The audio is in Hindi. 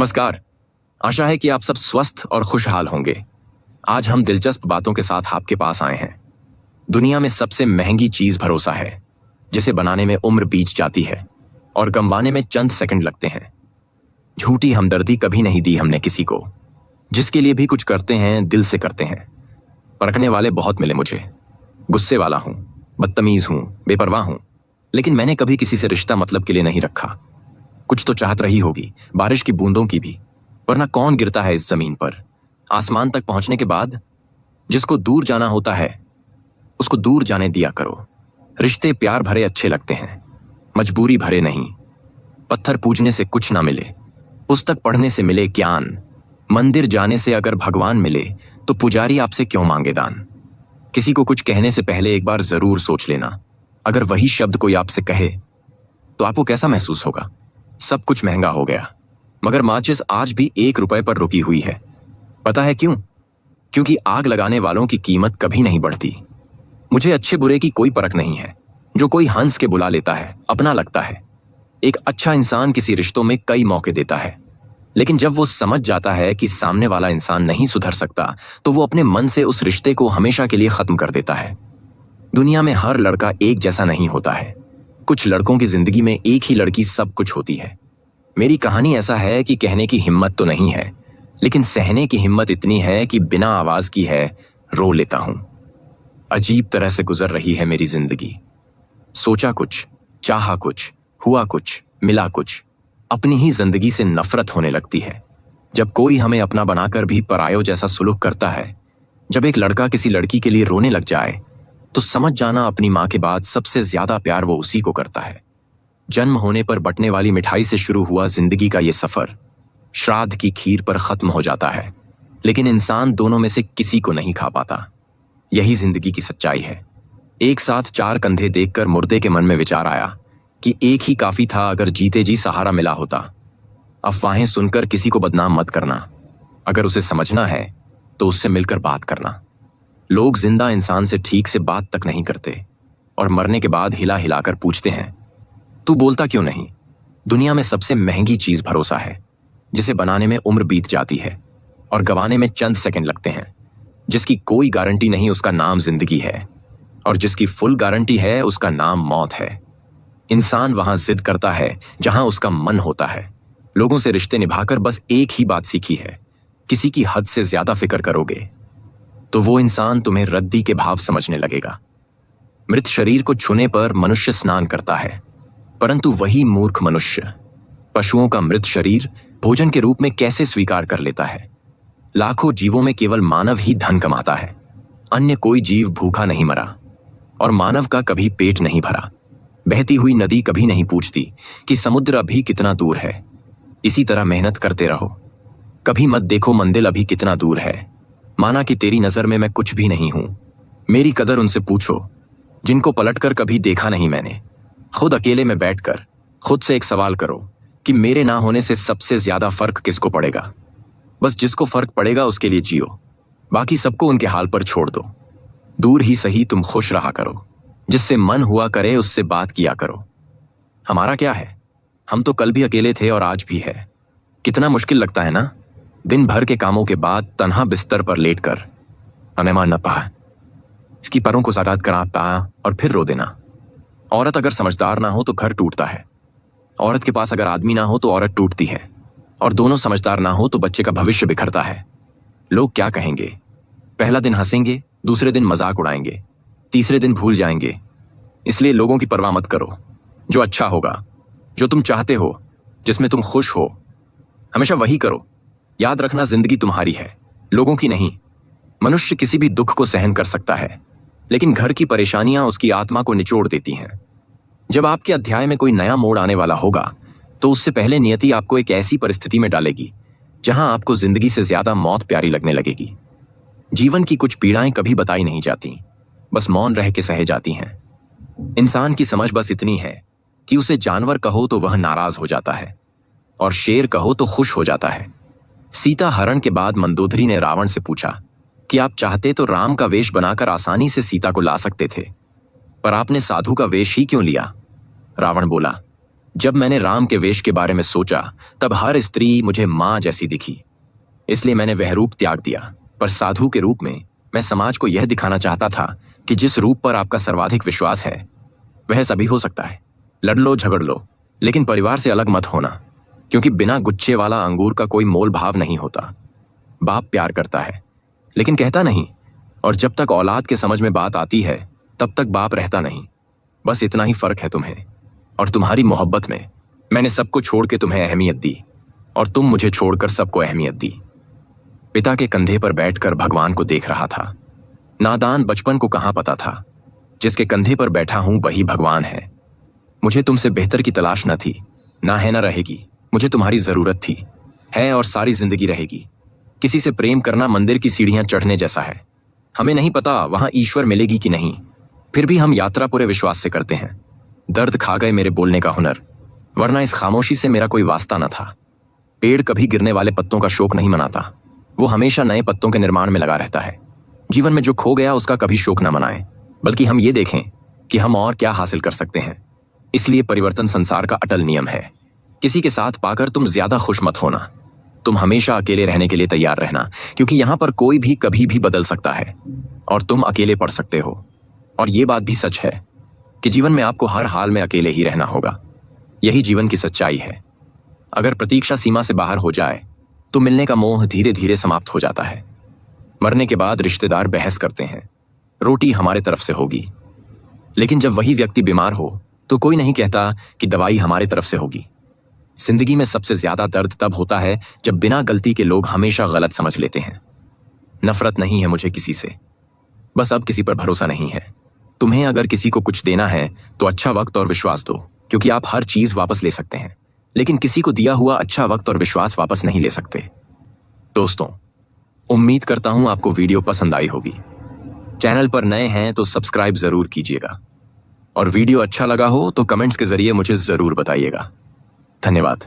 नमस्कार। आशा है कि आप सब स्वस्थ और खुशहाल होंगे। आज हम दिलचस्प बातों के साथ आपके पास आए हैं। दुनिया में सबसे महंगी चीज भरोसा है, जिसे बनाने में उम्र बीत जाती है और गंवाने में चंद सेकंड लगते हैं। झूठी हमदर्दी कभी नहीं दी हमने किसी को। जिसके लिए भी कुछ करते हैं दिल से करते हैं। परखने वाले बहुत मिले मुझे। गुस्से वाला हूं, बदतमीज हूं, बेपरवाह हूं, लेकिन मैंने कभी किसी से रिश्ता मतलब के लिए नहीं रखा। कुछ तो चाहत रही होगी, बारिश की बूंदों की भी, वरना कौन गिरता है इस जमीन पर आसमान तक पहुंचने के बाद। जिसको दूर जाना होता है उसको दूर जाने दिया करो। रिश्ते प्यार भरे अच्छे लगते हैं, मजबूरी भरे नहीं। पत्थर पूजने से कुछ ना मिले, पुस्तक पढ़ने से मिले ज्ञान। मंदिर जाने से अगर भगवान मिले तो पुजारी आपसे क्यों मांगे दान। किसी को कुछ कहने से पहले एक बार जरूर सोच लेना। अगर वही शब्द कोई आपसे कहे तो आपको कैसा महसूस होगा। सब कुछ महंगा हो गया, मगर माचिस आज भी 1 रुपए पर रुकी हुई है। पता है क्यों? क्योंकि आग लगाने वालों की कीमत कभी नहीं बढ़ती। मुझे अच्छे बुरे की कोई परख नहीं है। जो कोई हंस के बुला लेता है अपना लगता है। एक अच्छा इंसान किसी रिश्तों में कई मौके देता है, लेकिन जब वो समझ जाता है कि सामने वाला इंसान नहीं सुधर सकता तो वो अपने मन से उस रिश्ते को हमेशा के लिए खत्म कर देता है। दुनिया में हर लड़का एक जैसा नहीं होता है। कुछ लड़कों की जिंदगी में एक ही लड़की सब कुछ होती है। मेरी कहानी ऐसा है कि कहने की हिम्मत तो नहीं है, लेकिन सहने की हिम्मत इतनी है कि बिना आवाज की है रो लेता हूं। अजीब तरह से गुजर रही है मेरी जिंदगी। सोचा कुछ, चाहा कुछ, हुआ कुछ, मिला कुछ। अपनी ही जिंदगी से नफरत होने लगती है जब कोई हमें अपना बनाकर भी परायों जैसा सुलूक करता है। जब एक लड़का किसी लड़की के लिए रोने लग जाए तो समझ जाना अपनी माँ के बाद सबसे ज्यादा प्यार वो उसी को करता है। जन्म होने पर बंटने वाली मिठाई से शुरू हुआ जिंदगी का ये सफर श्राद्ध की खीर पर खत्म हो जाता है, लेकिन इंसान दोनों में से किसी को नहीं खा पाता। यही जिंदगी की सच्चाई है। एक साथ 4 कंधे देखकर मुर्दे के मन में विचार आया कि एक ही काफी था अगर जीते जी सहारा मिला होता। अफवाहें सुनकर किसी को बदनाम मत करना। अगर उसे समझना है तो उससे मिलकर बात करना। लोग जिंदा इंसान से ठीक से बात तक नहीं करते और मरने के बाद हिला हिलाकर पूछते हैं, तू बोलता क्यों नहीं। दुनिया में सबसे महंगी चीज भरोसा है, जिसे बनाने में उम्र बीत जाती है और गंवाने में चंद सेकंड लगते हैं। जिसकी कोई गारंटी नहीं उसका नाम जिंदगी है, और जिसकी फुल गारंटी है उसका नाम मौत है। इंसान वहां जिद करता है जहां उसका मन होता है। लोगों से रिश्ते निभाकर बस एक ही बात सीखी है, किसी की हद से ज्यादा फिक्र करोगे तो वो इंसान तुम्हें रद्दी के भाव समझने लगेगा। मृत शरीर को छूने पर मनुष्य स्नान करता है, परंतु वही मूर्ख मनुष्य पशुओं का मृत शरीर भोजन के रूप में कैसे स्वीकार कर लेता है। लाखों जीवों में केवल मानव ही धन कमाता है। अन्य कोई जीव भूखा नहीं मरा और मानव का कभी पेट नहीं भरा। बहती हुई नदी कभी नहीं पूछती कि समुद्र अभी कितना दूर है। इसी तरह मेहनत करते रहो। कभी मत देखो मंजिल अभी कितना दूर है। माना कि तेरी नजर में मैं कुछ भी नहीं हूं। मेरी कदर उनसे पूछो जिनको पलटकर कभी देखा नहीं मैंने। खुद अकेले में बैठकर खुद से एक सवाल करो कि मेरे ना होने से सबसे ज्यादा फर्क किसको पड़ेगा। बस जिसको फर्क पड़ेगा उसके लिए जियो, बाकी सबको उनके हाल पर छोड़ दो। दूर ही सही तुम खुश रहा करो। जिससे मन हुआ करे उससे बात किया करो। हमारा क्या है, हम तो कल भी अकेले थे और आज भी है। कितना मुश्किल लगता है ना, दिन भर के कामों के बाद तन्हा बिस्तर पर लेटकर अनेमा न पा इसकी परों को ज़रात करा पाया और फिर रो देना। औरत अगर समझदार ना हो तो घर टूटता है। औरत के पास अगर आदमी ना हो तो औरत टूटती है, और दोनों समझदार ना हो तो बच्चे का भविष्य बिखरता है। लोग क्या कहेंगे? पहला दिन हंसेंगे, दूसरे दिन मजाक उड़ाएंगे, तीसरे दिन भूल जाएंगे। इसलिए लोगों की परवाह मत करो। जो अच्छा होगा, जो तुम चाहते हो, जिसमें तुम खुश हो, हमेशा वही करो। याद रखना जिंदगी तुम्हारी है, लोगों की नहीं। मनुष्य किसी भी दुख को सहन कर सकता है, लेकिन घर की परेशानियां उसकी आत्मा को निचोड़ देती हैं। जब आपके अध्याय में कोई नया मोड़ आने वाला होगा तो उससे पहले नियति आपको एक ऐसी परिस्थिति में डालेगी जहां आपको जिंदगी से ज्यादा मौत प्यारी लगने लगेगी। जीवन की कुछ पीड़ाएं कभी बताई नहीं जाती, बस मौन रह के सहे जाती हैं। इंसान की समझ बस इतनी है कि उसे जानवर कहो तो वह नाराज हो जाता है और शेर कहो तो खुश हो जाता है। सीता हरण के बाद मंदोदरी ने रावण से पूछा कि आप चाहते तो राम का वेश बनाकर आसानी से सीता को ला सकते थे, पर आपने साधु का वेश ही क्यों लिया? रावण बोला, जब मैंने राम के वेश के बारे में सोचा तब हर स्त्री मुझे मां जैसी दिखी, इसलिए मैंने वह रूप त्याग दिया। पर साधु के रूप में मैं समाज को यह दिखाना चाहता था कि जिस रूप पर आपका सर्वाधिक विश्वास है वह सभी हो सकता है। लड़ लो झगड़ लो, लेकिन परिवार से अलग मत होना, क्योंकि बिना गुच्छे वाला अंगूर का कोई मोल भाव नहीं होता। बाप प्यार करता है लेकिन कहता नहीं, और जब तक औलाद के समझ में बात आती है तब तक बाप रहता नहीं। बस इतना ही फर्क है तुम्हें और तुम्हारी मोहब्बत में। मैंने सबको छोड़ के तुम्हें अहमियत दी और तुम मुझे छोड़कर सबको अहमियत दी। पिता के कंधे पर बैठकर भगवान को देख रहा था। नादान बचपन को कहाँ पता था, जिसके कंधे पर बैठा हूं वही भगवान है। मुझे तुमसे बेहतर की तलाश न थी, ना है ना रहेगी। मुझे तुम्हारी जरूरत थी, है और सारी जिंदगी रहेगी। किसी से प्रेम करना मंदिर की सीढ़ियां चढ़ने जैसा है। हमें नहीं पता वहां ईश्वर मिलेगी कि नहीं, फिर भी हम यात्रा पूरे विश्वास से करते हैं। दर्द खा गए मेरे बोलने का हुनर, वरना इस खामोशी से मेरा कोई वास्ता न था। पेड़ कभी गिरने वाले पत्तों का शोक नहीं मनाता, वो हमेशा नए पत्तों के निर्माण में लगा रहता है। जीवन में जो खो गया उसका कभी शोक न मनाएं, बल्कि हम ये देखें कि हम और क्या हासिल कर सकते हैं। इसलिए परिवर्तन संसार का अटल नियम है। किसी के साथ पाकर तुम ज्यादा खुश मत होना। तुम हमेशा अकेले रहने के लिए तैयार रहना, क्योंकि यहां पर कोई भी कभी भी बदल सकता है और तुम अकेले पड़ सकते हो। और ये बात भी सच है कि जीवन में आपको हर हाल में अकेले ही रहना होगा। यही जीवन की सच्चाई है। अगर प्रतीक्षा सीमा से बाहर हो जाए तो मिलने का मोह धीरे धीरे समाप्त हो जाता है। मरने के बाद रिश्तेदार बहस करते हैं, रोटी हमारे तरफ से होगी, लेकिन जब वही व्यक्ति बीमार हो तो कोई नहीं कहता कि दवाई हमारे तरफ से होगी। जिंदगी में सबसे ज्यादा दर्द तब होता है जब बिना गलती के लोग हमेशा गलत समझ लेते हैं। नफरत नहीं है मुझे किसी से, बस अब किसी पर भरोसा नहीं है। तुम्हें अगर किसी को कुछ देना है तो अच्छा वक्त और विश्वास दो, क्योंकि आप हर चीज वापस ले सकते हैं, लेकिन किसी को दिया हुआ अच्छा वक्त और विश्वास वापस नहीं ले सकते। दोस्तों, उम्मीद करता हूं आपको वीडियो पसंद आई होगी। चैनल पर नए हैं तो सब्सक्राइब जरूर कीजिएगा, और वीडियो अच्छा लगा हो तो कमेंट्स के जरिए मुझे जरूर बताइएगा। धन्यवाद।